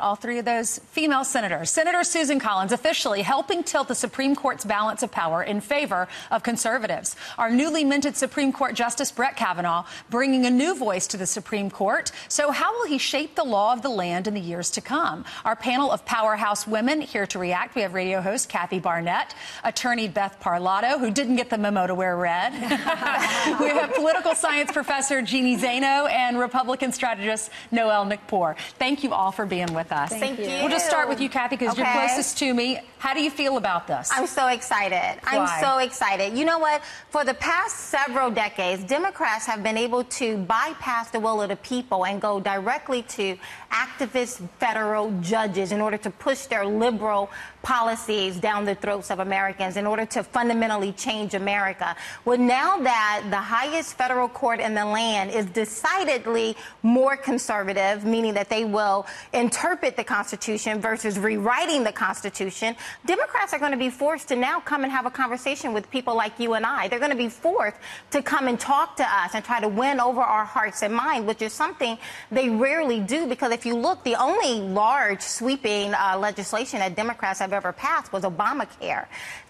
All three of those female senators. Senator Susan Collins officially helping tilt the Supreme Court's balance of power in favor of conservatives. Our newly minted Supreme Court Justice Brett Kavanaugh bringing a new voice to the Supreme Court. So how will he shape the law of the land in the years to come? Our panel of powerhouse women here to react. We have radio host Kathy Barnett, attorney Beth Parlato, who didn't get the memo to wear red. We have political science professor Jeannie Zaino and Republican strategist Noelle Nickpour. Thank you all for being with us. Thank you. We'll just start with you, Kathy, because you're closest to me. How do you feel about this? I'm so excited. I'm so excited. You know what? For the past several decades, Democrats have been able to bypass the will of the people and go directly to activist federal judges in order to push their liberal policies down the throats of Americans in order to fundamentally change America. Well, now that the highest federal court in the land is decidedly more conservative, meaning that they will interpret the Constitution versus rewriting the Constitution, Democrats are going to be forced to now come and have a conversation with people like you and I. They're going to be forced to come and talk to us and try to win over our hearts and minds, which is something they rarely do, because if you look, the only large sweeping legislation that Democrats have ever passed was Obamacare.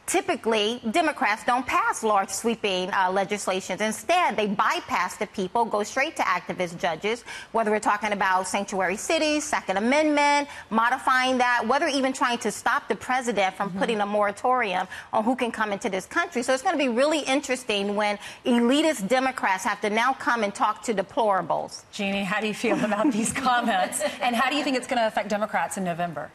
Typically, Democrats don't pass large sweeping legislations. Instead, they bypass the people, go straight to activist judges, whether we're talking about sanctuary cities, Second Amendment, modifying that, whether even trying to stop the president from putting a moratorium on who can come into this country. So it's going to be really interesting when elitist Democrats have to now come and talk to deplorables. Jeannie, how do you feel about these comments? And how do you think it's going to affect Democrats in November?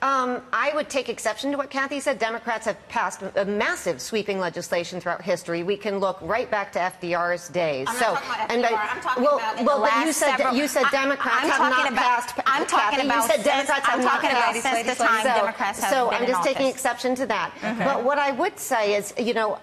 I would take exception to what Kathy said. Democrats have passed a massive sweeping legislation throughout history. We can look right back to FDR's days. I'm not talking about FDR. I'm talking about in the last you said Democrats have not passed. I'm talking Kathy, about you said Democrats have not passed. Since the time Democrats have so been I'm just in taking office. exception to that. But what I would say is, you know,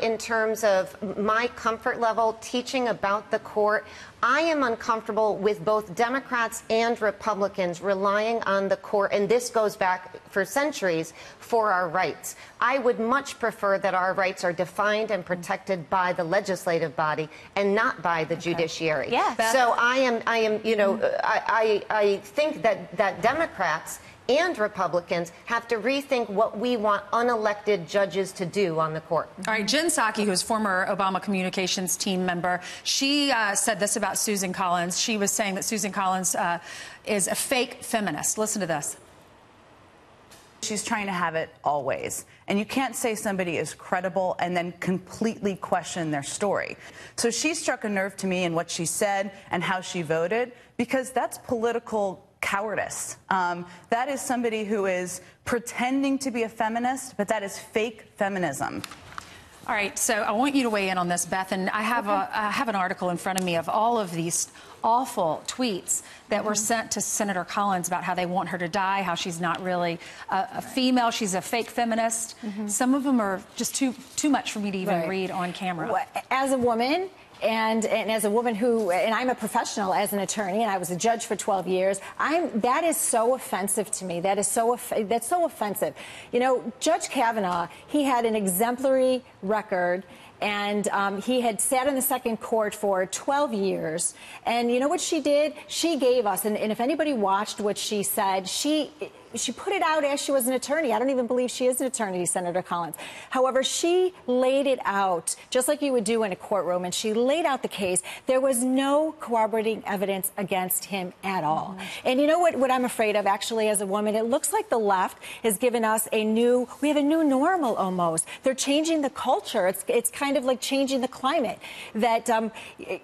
in terms of my comfort level teaching about the court, I am uncomfortable with both Democrats and Republicans relying on the court, and this goes back for centuries, for our rights. I would much prefer that our rights are defined and protected by the legislative body and not by the judiciary. Yeah. So I am, you know, I think that Democrats and Republicans have to rethink what we want unelected judges to do on the court. All right, Jen Psaki, who is former Obama communications team member, she said this about Susan Collins. She was saying that Susan Collins is a fake feminist. Listen to this. She's trying to have it always. And you can't say somebody is credible and then completely question their story. So she struck a nerve to me in what she said and how she voted, because that's political cowardice. That is somebody who is pretending to be a feminist, but that is fake feminism. All right, so I want you to weigh in on this, Beth, and I have an article in front of me of all of these awful tweets that were sent to Senator Collins about how they want her to die, how she's not really a female, she's a fake feminist. Some of them are just too much for me to even read on camera. Well, as a woman, and as a woman who, and I'm a professional as an attorney, and I was a judge for 12 years, that is so offensive to me. That's so offensive. You know, Judge Kavanaugh, he had an exemplary record, and he had sat in the second court for 12 years. And you know what she did? She gave us, and if anybody watched what she said, she put it out as she was an attorney. I don't even believe she is an attorney, Senator Collins. However, she laid it out just like you would do in a courtroom, and she laid out the case. There was no corroborating evidence against him at all. And you know what I'm afraid of, actually, as a woman? It looks like the left has given us we have a new normal almost. They're changing the culture. It's kind of like changing the climate. That,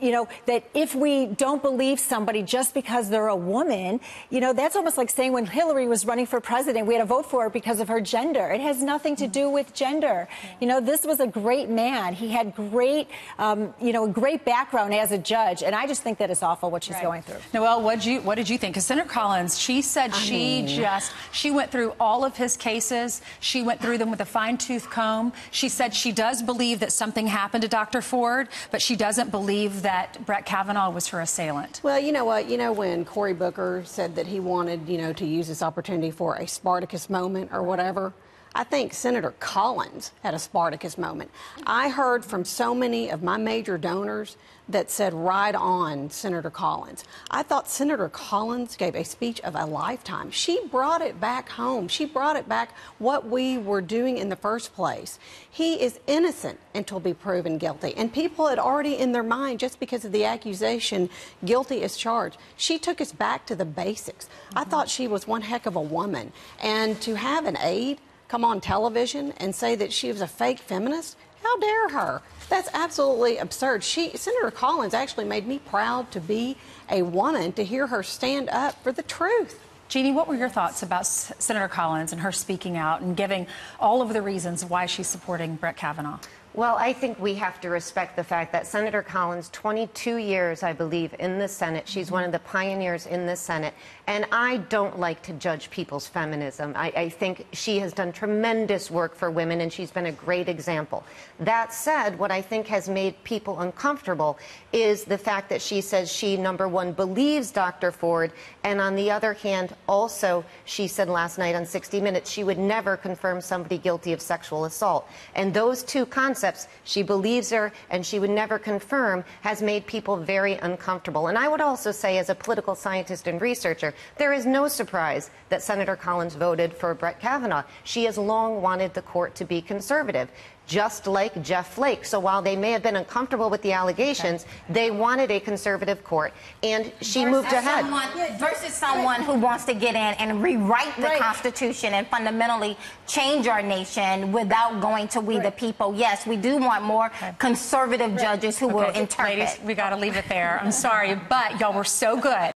you know, that if we don't believe somebody just because they're a woman, you know, that's almost like saying when Hillary was running for president, we had to vote for her because of her gender. It has nothing to do with gender. You know, this was a great man. He had great, you know, a great background as a judge, and I just think that it's awful what she's going through. Noelle, what did you think? Because Senator Collins, she said she went through all of his cases. She went through them with a fine-tooth comb. She said she does believe that something happened to Dr. Ford, but she doesn't believe that Brett Kavanaugh was her assailant. Well, you know what? You know when Cory Booker said that he wanted, you know, to use this opportunity for a Spartacus moment or whatever, I think Senator Collins had a Spartacus moment. I heard from so many of my major donors that said, "Ride on, Senator Collins." I thought Senator Collins gave a speech of a lifetime. She brought it back home. She brought it back what we were doing in the first place. He is innocent until be proven guilty. And people had already in their mind, just because of the accusation, guilty as charged. She took us back to the basics. I thought she was one heck of a woman. And to have an aide come on television and say that she was a fake feminist, how dare her? That's absolutely absurd. Senator Collins actually made me proud to be a woman, to hear her stand up for the truth. Jeannie, what were your thoughts about Senator Collins and her speaking out and giving all of the reasons why she's supporting Brett Kavanaugh? Well, I think we have to respect the fact that Senator Collins, 22 years, I believe, in the Senate. She's one of the pioneers in the Senate. And I don't like to judge people's feminism. I think she has done tremendous work for women, and she's been a great example. That said, what I think has made people uncomfortable is the fact that she says she, number one, believes Dr. Ford, and on the other hand, also, she said last night on 60 Minutes she would never confirm somebody guilty of sexual assault. And those two concepts, she believes her and she would never confirm, has made people very uncomfortable. And I would also say, as a political scientist and researcher, there is no surprise that Senator Collins voted for Brett Kavanaugh. She has long wanted the court to be conservative, just like Jeff Flake. So while they may have been uncomfortable with the allegations, they wanted a conservative court, and she moved ahead. Versus someone who wants to get in and rewrite the Constitution and fundamentally change our nation without going to we the people. Yes, we do want more conservative judges who will interpret. Ladies, we got to leave it there. I'm sorry, but y'all were so good.